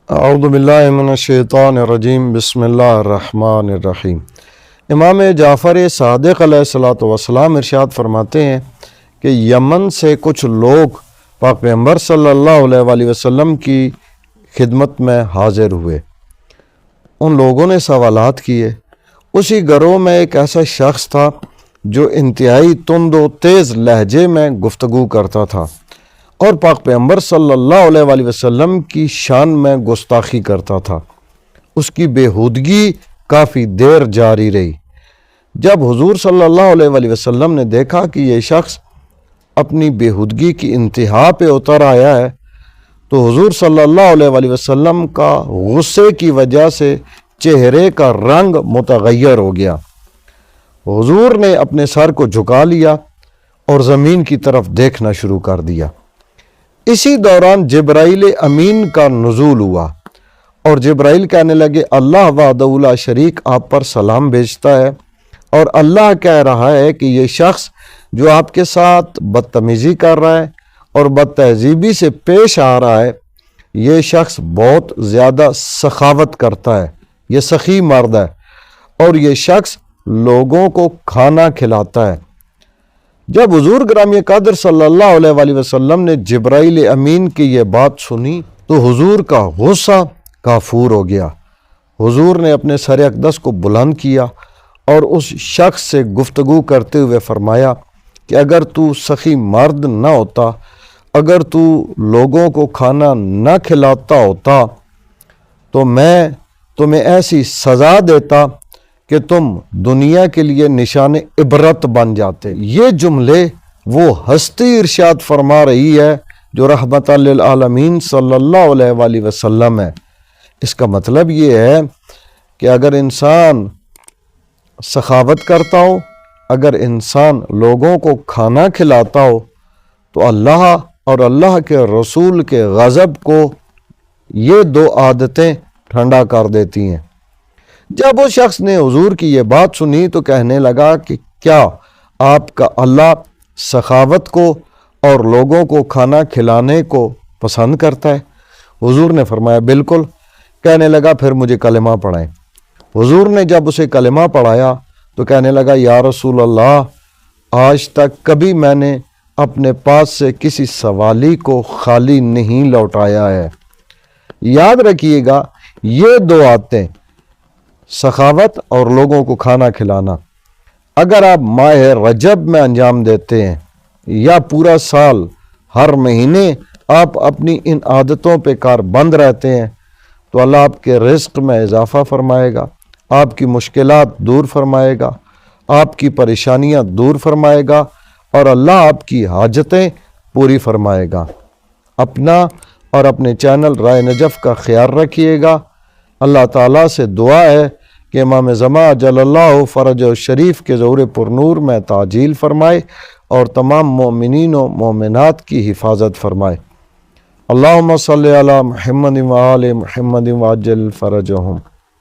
اعوذ باللہ من الشیطان الرجیم بسم اللہ الرحمن الرحیم۔ امام جعفر صادق علیہ الصلوۃ والسلام ارشاد فرماتے ہیں کہ یمن سے کچھ لوگ پاک پیغمبر صلی اللہ علیہ وآلہ وسلم کی خدمت میں حاضر ہوئے۔ ان لوگوں نے سوالات کیے۔ اسی گروہ میں ایک ایسا شخص تھا جو انتہائی تند و تیز لہجے میں گفتگو کرتا تھا اور پاک پیغمبر صلی اللہ علیہ وآلہ وسلم کی شان میں گستاخی کرتا تھا۔ اس کی بےہودگی کافی دیر جاری رہی۔ جب حضور صلی اللہ علیہ وآلہ وسلم نے دیکھا کہ یہ شخص اپنی بےہودگی کی انتہا پہ اتر آیا ہے تو حضور صلی اللہ علیہ وآلہ وسلم کا غصے کی وجہ سے چہرے کا رنگ متغیر ہو گیا۔ حضور نے اپنے سر کو جھکا لیا اور زمین کی طرف دیکھنا شروع کر دیا۔ اسی دوران جبرائیل امین کا نزول ہوا اور جبرائیل کہنے لگے، اللہ وحدہ لا شریک آپ پر سلام بھیجتا ہے اور اللہ کہہ رہا ہے کہ یہ شخص جو آپ کے ساتھ بدتمیزی کر رہا ہے اور بد تہذیبی سے پیش آ رہا ہے، یہ شخص بہت زیادہ سخاوت کرتا ہے، یہ سخی مرد ہے اور یہ شخص لوگوں کو کھانا کھلاتا ہے۔ جب حضور گرامی قدر صلی اللہ علیہ وآلہ وسلم نے جبرائیل امین کی یہ بات سنی تو حضور کا غصہ کافور ہو گیا۔ حضور نے اپنے سر اقدس کو بلند کیا اور اس شخص سے گفتگو کرتے ہوئے فرمایا کہ اگر تو سخی مرد نہ ہوتا، اگر تو لوگوں کو کھانا نہ کھلاتا ہوتا تو میں تمہیں ایسی سزا دیتا کہ تم دنیا کے لیے نشان عبرت بن جاتے۔ یہ جملے وہ ہستی ارشاد فرما رہی ہے جو رحمت للعالمین صلی اللہ علیہ وآلہ وسلم ہے۔ اس کا مطلب یہ ہے کہ اگر انسان سخاوت کرتا ہو، اگر انسان لوگوں کو کھانا کھلاتا ہو تو اللہ اور اللہ کے رسول کے غضب کو یہ دو عادتیں ٹھنڈا کر دیتی ہیں۔ جب اس شخص نے حضور کی یہ بات سنی تو کہنے لگا کہ کیا آپ کا اللہ سخاوت کو اور لوگوں کو کھانا کھلانے کو پسند کرتا ہے؟ حضور نے فرمایا بالکل۔ کہنے لگا پھر مجھے کلمہ پڑھائیں۔ حضور نے جب اسے کلمہ پڑھایا تو کہنے لگا یا رسول اللہ، آج تک کبھی میں نے اپنے پاس سے کسی سوالی کو خالی نہیں لوٹایا ہے۔ یاد رکھیے گا، یہ دو عادتیں، سخاوت اور لوگوں کو کھانا کھلانا، اگر آپ ماہ رجب میں انجام دیتے ہیں یا پورا سال ہر مہینے آپ اپنی ان عادتوں پہ کاربند رہتے ہیں تو اللہ آپ کے رزق میں اضافہ فرمائے گا، آپ کی مشکلات دور فرمائے گا، آپ کی پریشانیاں دور فرمائے گا اور اللہ آپ کی حاجتیں پوری فرمائے گا۔ اپنا اور اپنے چینل رائے نجف کا خیال رکھیے گا۔ اللہ تعالیٰ سے دعا ہے کہ امام زمان اجل اللہ فرج شریف کے ظہور پرنور میں تعجیل فرمائے اور تمام مومنین و مومنات کی حفاظت فرمائے۔ اللہم صلی علی محمد و آل محمد وعجل فرجہم۔